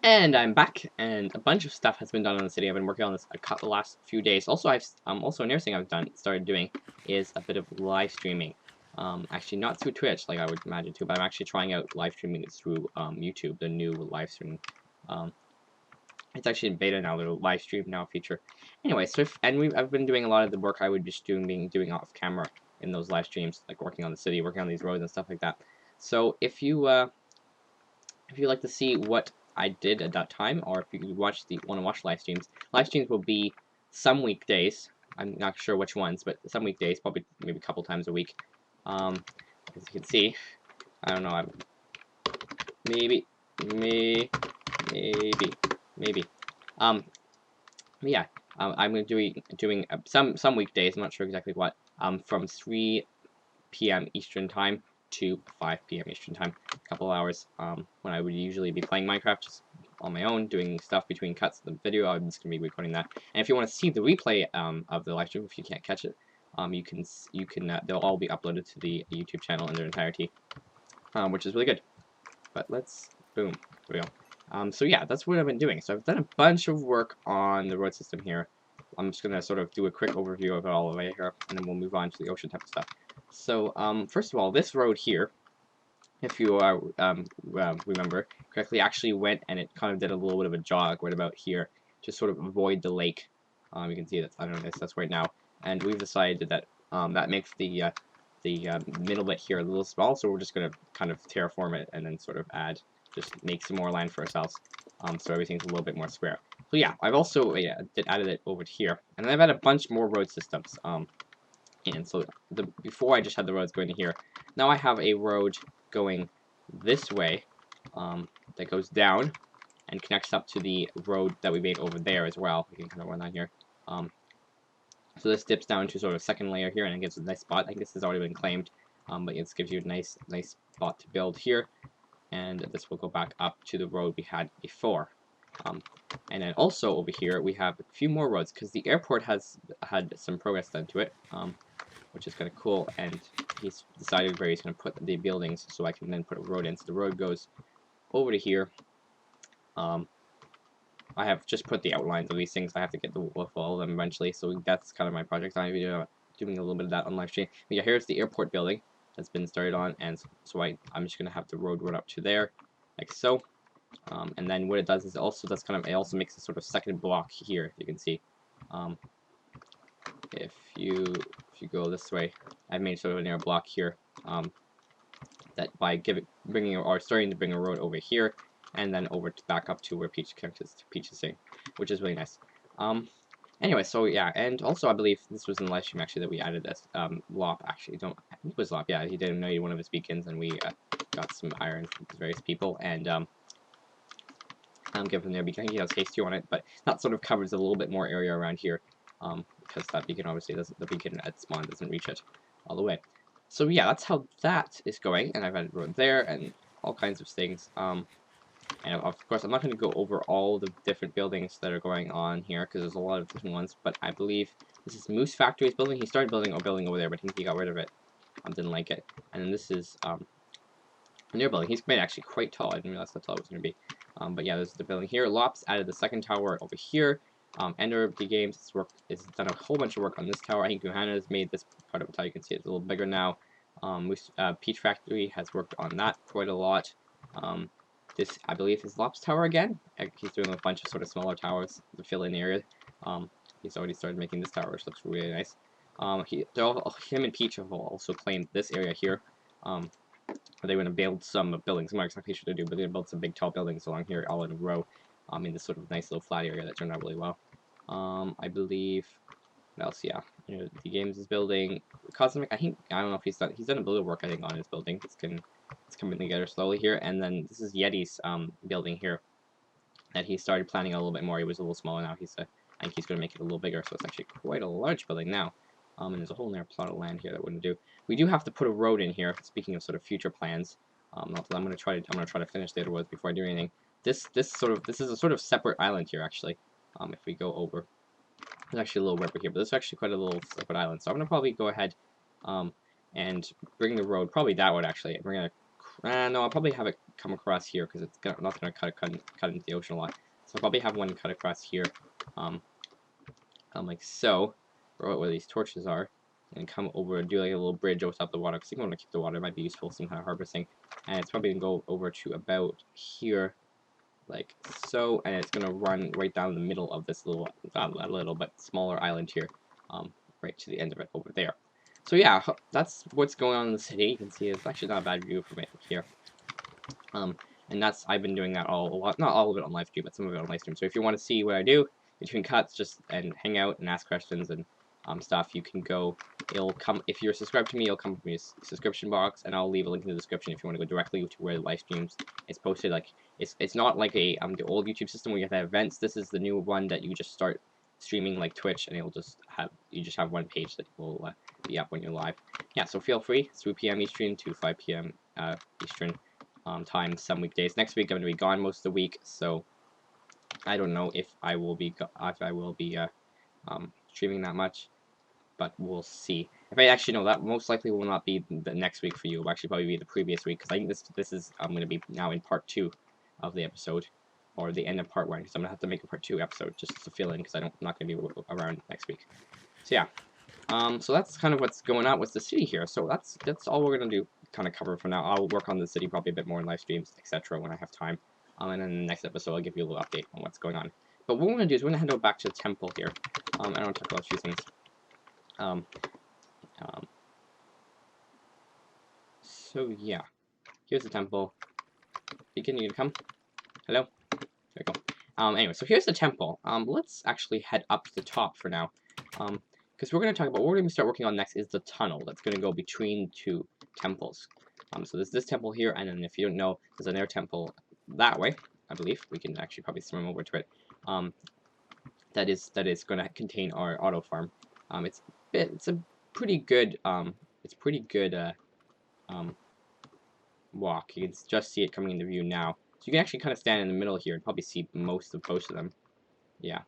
And I'm back, and a bunch of stuff has been done in the city. I've been working on this the last few days. Also, also another thing I've started doing is a bit of live streaming. Actually not through Twitch like I would imagine to, but I'm actually trying out live streaming through YouTube, the new live stream. Um, it's actually in beta now, the live stream now feature. Anyway, so I've been doing a lot of the work I would just doing off camera in those live streams, like working on the city, working on these roads and stuff like that. So if you like to see what I did at that time, or if you want to watch live streams will be some weekdays. I'm not sure which ones, but some weekdays, probably maybe a couple times a week. As you can see, I don't know. Maybe, maybe, maybe. Um, yeah. I'm gonna doing some weekdays. I'm not sure exactly what. From 3 p.m. Eastern time to 5 p.m. Eastern time, a couple hours. When I would usually be playing Minecraft just on my own, doing stuff between cuts of the video. I'm just gonna be recording that. And if you want to see the replay of the live stream, if you can't catch it, you can they'll all be uploaded to the YouTube channel in their entirety, which is really good. But let's boom, there we go. So yeah, that's what I've been doing. So I've done a bunch of work on the road system here. I'm just gonna sort of do a quick overview of it all the way here, and then we'll move on to the ocean type of stuff. So, first of all, this road here, if you remember correctly, actually went and it kind of did a little bit of a jog right about here to sort of avoid the lake. You can see that I don't know that's right now, and we've decided that that makes the middle bit here a little small, so we're just gonna kind of terraform it and then sort of just make some more land for ourselves, so everything's a little bit more square. So yeah, I've also added it over here, and then I've added a bunch more road systems. And so before I just had the roads going to here. Now I have a road going this way that goes down and connects up to the road that we made over there as well. We can kind of run that here. So this dips down to sort of a second layer here, and it gives a nice spot. I think this has already been claimed, but this gives you a nice spot to build here. And this will go back up to the road we had before. And then also over here we have a few more roads because the airport has had some progress done to it. Which is kind of cool, and he's decided where he's going to put the buildings so I can then put a road in. So the road goes over to here. I have just put the outlines of these things. I have to get with all of them eventually, so that's kind of my project. I'm doing a little bit of that on live stream. But yeah, here's the airport building that's been started on, and so I'm just going to have the road run up to there, like so. And then what it does is it also makes a sort of second block here, you can see. If you go this way, I've made sort of an air block here. That by starting to bring a road over here, and then back up to where Peach is saying, which is really nice. Anyway, so yeah, and also I believe this was in the live stream actually that we added this. Lop actually, I think it was Lop. Yeah, he didn't know one of his beacons, and we got some iron from various people, and give him their beacon. He has haste 2 on it, but that sort of covers a little bit more area around here. Because that beacon obviously the beacon at spawn doesn't reach it all the way. So yeah, that's how that is going, and I've added road there and all kinds of things. And of course, I'm not going to go over all the different buildings that are going on here because there's a lot of different ones. But I believe this is Moose Factory's building. He started building a building over there, but I think he got rid of it. Didn't like it. And then this is a new building. He's made actually quite tall. I didn't realize how tall it was going to be. But yeah, this is the building here. Lops added the second tower over here. Ender the Games has done a whole bunch of work on this tower. I think Johanna has made this part of the tower. You can see it's a little bigger now. Peach Factory has worked on that quite a lot. This, I believe, is Lop's tower again. He's doing a bunch of sort of smaller towers to fill in the area. He's already started making this tower, which looks really nice. Him and Peach have also claimed this area here. They want to build some buildings. I'm not exactly sure what to do, but they're going to build some big tall buildings along here, all in a row. In this sort of nice little flat area that turned out really well. I believe, what else? Yeah, the Games is building Cosmic. I don't know if he's done a bit of work. I think on his building. It's coming together slowly here. And then this is Yeti's building here that he started planning a little bit more. He was a little smaller now. I think he's going to make it a little bigger. So it's actually quite a large building now. And there's a whole other plot of land here that wouldn't do. We do have to put a road in here. Speaking of sort of future plans, I'm going to try to finish the other roads before I do anything. This is a sort of separate island here actually. If we go over, there's actually a little river here, but this is actually quite a little separate island. So I'm gonna probably go ahead, and bring the road probably that way actually. No, I'll probably have it come across here because it's not going to cut into the ocean a lot. So I'll probably have one cut across here, like so, where these torches are, and come over and do like a little bridge over top the water, because you want to keep the water. It might be useful, some kind of harvesting. And it's probably going to go over to about here, like so, and it's going to run right down the middle of this little, not a little, but smaller island here, right to the end of it over there. So yeah, that's what's going on in the city. You can see it's actually not a bad view from it here. And that's, I've been doing that not all of it on live stream, but some of it on live stream. So if you want to see what I do between cuts, and hang out and ask questions and stuff, you can go. It'll come, if you're subscribed to me, it'll come from your subscription box, and I'll leave a link in the description if you want to go directly to where the live streams is posted. Like it's not like the old YouTube system where you have to have events. This is the new one that you just start streaming like Twitch, and it'll just have one page that will be up when you're live. Yeah, so feel free. It's 3 p.m. Eastern to 5 p.m. Eastern time some weekdays. Next week I'm going to be gone most of the week, so I don't know if I will be streaming that much, but we'll see. If I actually know, that most likely will not be the next week for you. It will actually probably be the previous week, because I think this is going to be now in part 2 of the episode, or the end of part 1, because I'm going to have to make a part 2 episode just to fill in, because I'm not going to be around next week. So yeah, so that's kind of what's going on with the city here. So that's all we're going to do, kind of cover for now. I'll work on the city probably a bit more in live streams, etc. when I have time. And then in the next episode, I'll give you a little update on what's going on. But what we're going to do is we're going to head back to the temple here. I want to talk about a few things. So yeah, here's the temple. Beacon, you to come? Hello? There we go. Anyway, so here's the temple. Let's actually head up to the top for now. Because we're going to talk about what we're going to start working on next is the tunnel that's going to go between 2 temples. So there's this temple here, and then if you don't know, there's another temple that way, I believe. We can actually probably swim over to it. That is going to contain our auto farm. It's a pretty good walk. You can just see it coming into view now. So you can actually kind of stand in the middle here and probably see most of them. Yeah.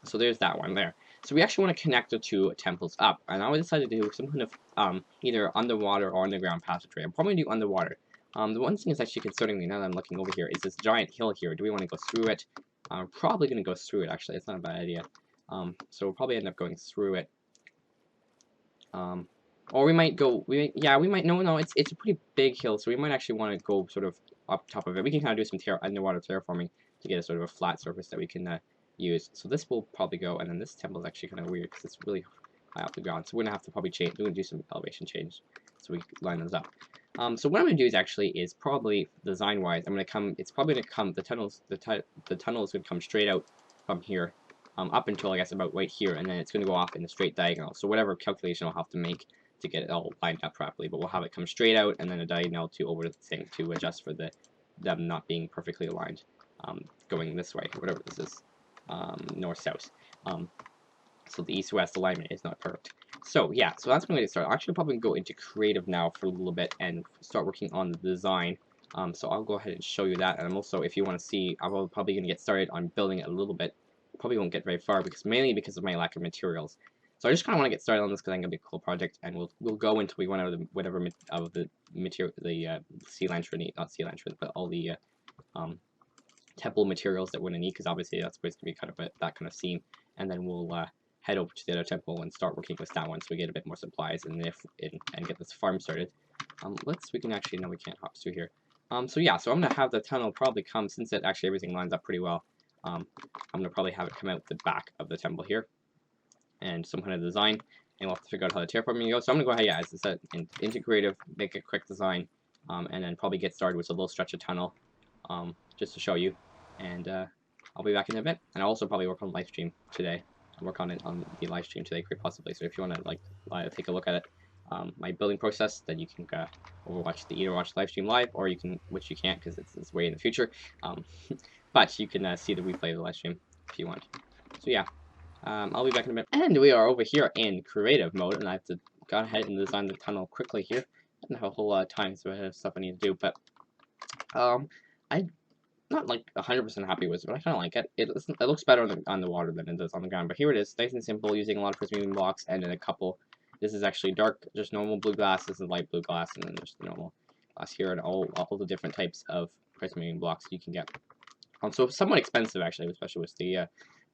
So there's that one there. So we actually want to connect the 2 temples up, and I decided to do some kind of either underwater or underground passageway. I'm probably going to do underwater. The one thing is actually concerning me now that I'm looking over here is this giant hill here. Do we want to go through it? I'm probably going to go through it, actually. It's not a bad idea. So we'll probably end up going through it. Or we might go, no, it's a pretty big hill, so we might actually want to go sort of up top of it. We can kind of do some underwater terraforming to get a sort of a flat surface that we can use. So this will probably go, and then this temple is actually kind of weird because it's really high off the ground. So we're going to have to probably change, we're going to do some elevation change so we line those up. So what I'm going to do is probably design-wise, it's probably going to come, the tunnel is going to come straight out from here, up until I guess about right here, and then it's going to go off in a straight diagonal. So whatever calculation I'll have to make to get it all lined up properly, but we'll have it come straight out and then a diagonal over the thing to adjust for them not being perfectly aligned, going this way, whatever this is, north-south. So the east-west alignment is not perfect. So yeah, so that's when we get started. I'm actually probably go into creative now for a little bit and start working on the design. So I'll go ahead and show you that, and I'm also, if you want to see, I'm probably going to get started on building it a little bit. Probably won't get very far mainly because of my lack of materials. So I just kind of want to get started on this because I think it'll be a cool project, and we'll go until we run out of whatever of the material, the sea lantern, not sea lantern, but all the temple materials that we're going to need, because obviously that's supposed to be kind of that kind of scene, and then we'll head over to the other temple and start working with that one so we get a bit more supplies and get this farm started. We can actually, no, we can't hop through here. So yeah, so I'm going to have the tunnel probably come, since everything lines up pretty well. I'm going to probably have it come out the back of the temple here, and some kind of design, and we'll have to figure out how the terraforming goes. So I'm going to go ahead, yeah, as I said, into creative, make a quick design, and then probably get started with a little stretch of tunnel, just to show you, and I'll be back in a bit. And I'll also probably work on live stream today. I'll work on it on the live stream today, quite possibly. So if you want to take a look at it, my building process, then you can either watch the live stream live, or which you can't because it's way in the future. But you can see the replay of the live stream if you want. So yeah, I'll be back in a bit. And we are over here in creative mode, and I have to go ahead and design the tunnel quickly here. I don't have a whole lot of time, so I have stuff I need to do, but I'm not like 100% happy with it, but I kind of like it. It looks better on the water than it does on the ground. But here it is, nice and simple, using a lot of prismatic blocks, and then a couple. This is actually dark, just normal blue glass. This is light blue glass, and then there's the normal glass here, and all the different types of prismating blocks you can get. So somewhat expensive actually, especially with the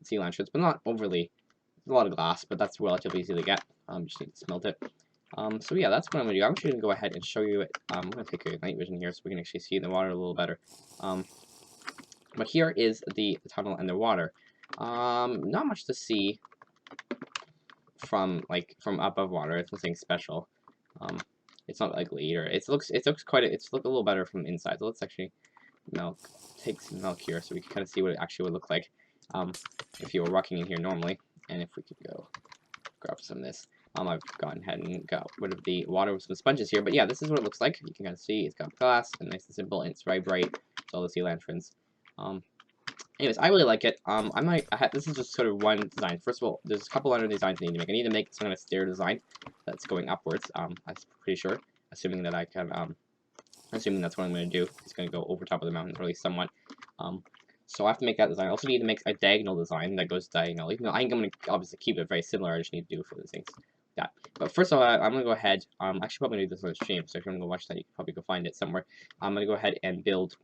sea lanterns, but not overly. There's a lot of glass, but that's relatively easy to get. Just need to smelt it. So yeah, that's what I'm gonna do. I'm actually gonna go ahead and show you it. I'm gonna take a night vision here so we can actually see the water a little better. But here is the tunnel and the water. Not much to see from above water. It's nothing special. It's not ugly either. It looks it's look a little better from inside. So let's actually take some milk here so we can kind of see what it actually would look like if you were walking in here normally. And if we could go grab some of this. I've gone ahead and got rid of the water with some sponges here, but yeah, this is what it looks like. You can kind of see it's got glass and nice and simple, and it's very bright. It's all the sea lanterns. Anyways, I really like it. This is just sort of one design. First of all, there's a couple other designs I need to make. I need to make some kind of stair design that's going upwards. I'm pretty sure, assuming that I can, assuming that's what I'm going to do. It's going to go over top of the mountain, or at least somewhat. So I have to make that design. I also need to make a diagonal design that goes diagonal. Even though I'm going to obviously keep it very similar, I just need to do for those things. That. But first of all, I'm going to go ahead. Actually, probably do this on the stream. So if you want to go watch that, you can probably go find it somewhere. I'm going to go ahead and build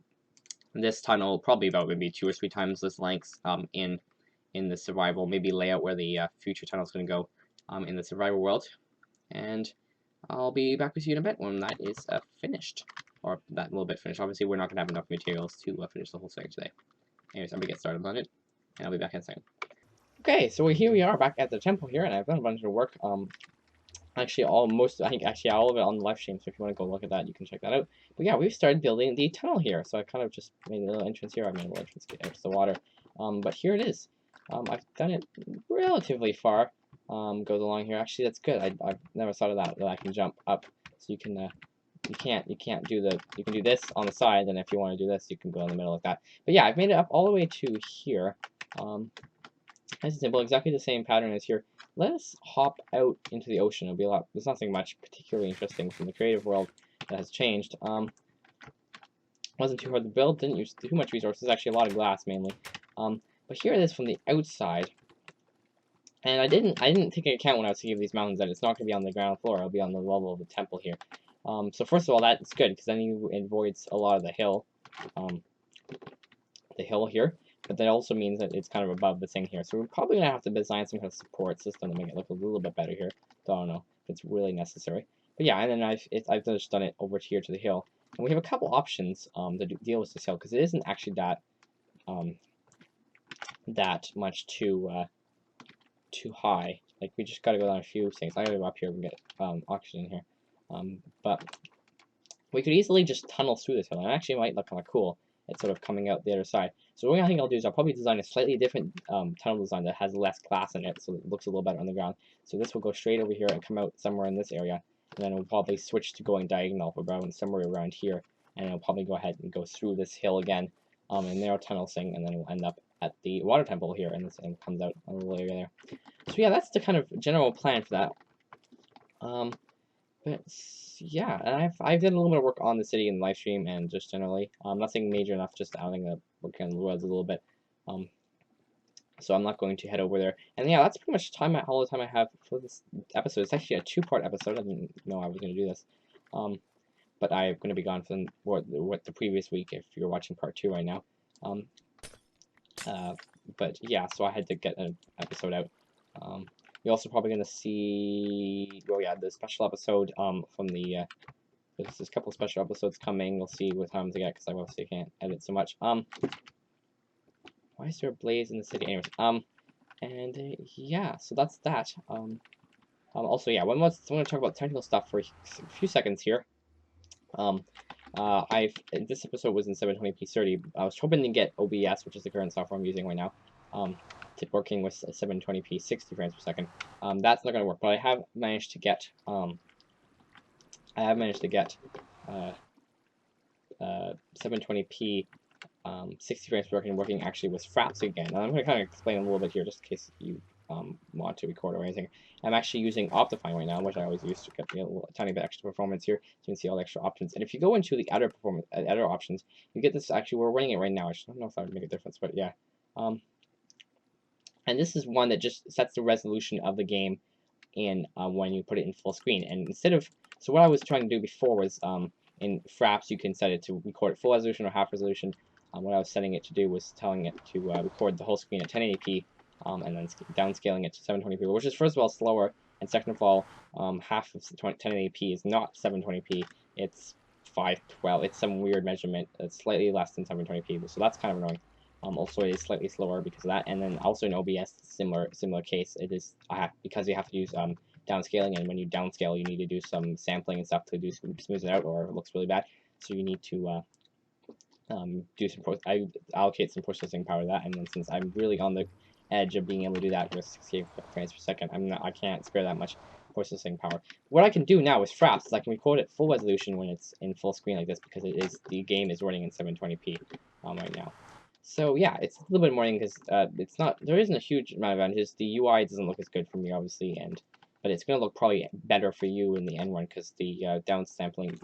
this tunnel probably about maybe 2 or 3 times this length in the survival, maybe layout where the future tunnel is going to go in the survival world. And I'll be back with you in a bit when that is finished, or that little bit finished. Obviously, we're not going to have enough materials to finish the whole thing today. Anyways, I'm going to get started on it, and I'll be back in a second. Okay, so here we are back at the temple here, and I've done a bunch of work. Actually, all of it on the live stream, so if you want to go look at that, you can check that out. But yeah, we've started building the tunnel here, so I kind of just made a little entrance here. I made a little entrance to get out to the water. But here it is. I've done it relatively far. Goes along here. Actually, that's good. I've never thought of that I can jump up. So you can you can do this on the side, and if you want to do this, you can go in the middle like that. But yeah, I've made it up all the way to here. Nice and simple, exactly the same pattern as here. Let us hop out into the ocean. It'll be a lot. There's nothing much particularly interesting from the creative world that has changed. Wasn't too hard to build. Didn't use too much resources. Actually, a lot of glass mainly. But here it is from the outside. And I didn't take into account when I was thinking of these mountains that it's not going to be on the ground floor. It'll be on the level of the temple here. So first of all, that's good because then it avoids a lot of the hill here. But that also means that it's kind of above the thing here. So we're probably going to have to design some kind of support system to make it look a little bit better here. So I don't know if it's really necessary. But yeah, and then I've just done it over here to the hill. And we have a couple options to deal with this hill, because it isn't actually that much too high. Like, we just got to go down a few things. I got to go up here and get oxygen here. But we could easily just tunnel through this hill, and it actually might look kind of cool. It's sort of coming out the other side. So what I think I'll do is I'll probably design a slightly different tunnel design that has less glass in it, so it looks a little better on the ground. So this will go straight over here and come out somewhere in this area, and then we'll probably switch to going diagonal around somewhere around here, and it'll probably go ahead and go through this hill again, and narrow tunnel thing, and then we'll end up at the water temple here, and this and comes out a little area there. So yeah, that's the kind of general plan for that. But yeah, and I've done a little bit of work on the city in the live stream and just generally. Nothing major enough, just outing the work on the roads a little bit. So I'm not going to head over there. And yeah, that's pretty much all the time I have for this episode. It's actually a 2-part episode. I didn't know I was going to do this. But I'm going to be gone from the previous week if you're watching part 2 right now. But yeah, so I had to get an episode out. You're also probably going to see, the special episode from the, there's a couple of special episodes coming. We'll see what times I get, because I obviously can't edit so much. Why is there a blaze in the city? Anyways, yeah, so that's that. Also, yeah, I want to talk about technical stuff for a few seconds here. This episode was in 720p 30. I was hoping to get OBS, which is the current software I'm using right now, to working with 720p 60 frames per second. That's not going to work, but I have managed to get 720p 60 frames per second working actually with fraps again. And I'm going to kind of explain a little bit here, just in case you want to record or anything. I'm actually using Optifine right now, which I always use to get a tiny bit extra performance here. So you can see all the extra options. And if you go into the editor options, you get this. Actually, we're running it right now. I just don't know if that would make a difference, but yeah. And this is one that just sets the resolution of the game in when you put it in full screen. And instead of, so what I was trying to do before was in Fraps, you can set it to record at full resolution or half resolution. What I was setting it to do was telling it to record the whole screen at 1080p, and then downscaling it to 720p, which is first of all slower, and second of all, half of 1080p is not 720p. It's 512. It's some weird measurement. It's slightly less than 720p, so that's kind of annoying. Also, it is slightly slower because of that, and then also in OBS, similar case. It is because you have to use downscaling, and when you downscale, you need to do some sampling and stuff to smooth it out, or it looks really bad. So you need to do some I allocate some processing power to that, and then since I'm really on the edge of being able to do that with 60 frames per second, I can't spare that much processing power. What I can do now with Fraps is I can record at full resolution when it's in full screen like this, because the game is running in 720p right now. So yeah, it's a little bit annoying because there isn't a huge amount of advantages. The UI doesn't look as good for me, obviously, but it's going to look probably better for you in the end run because the downsampling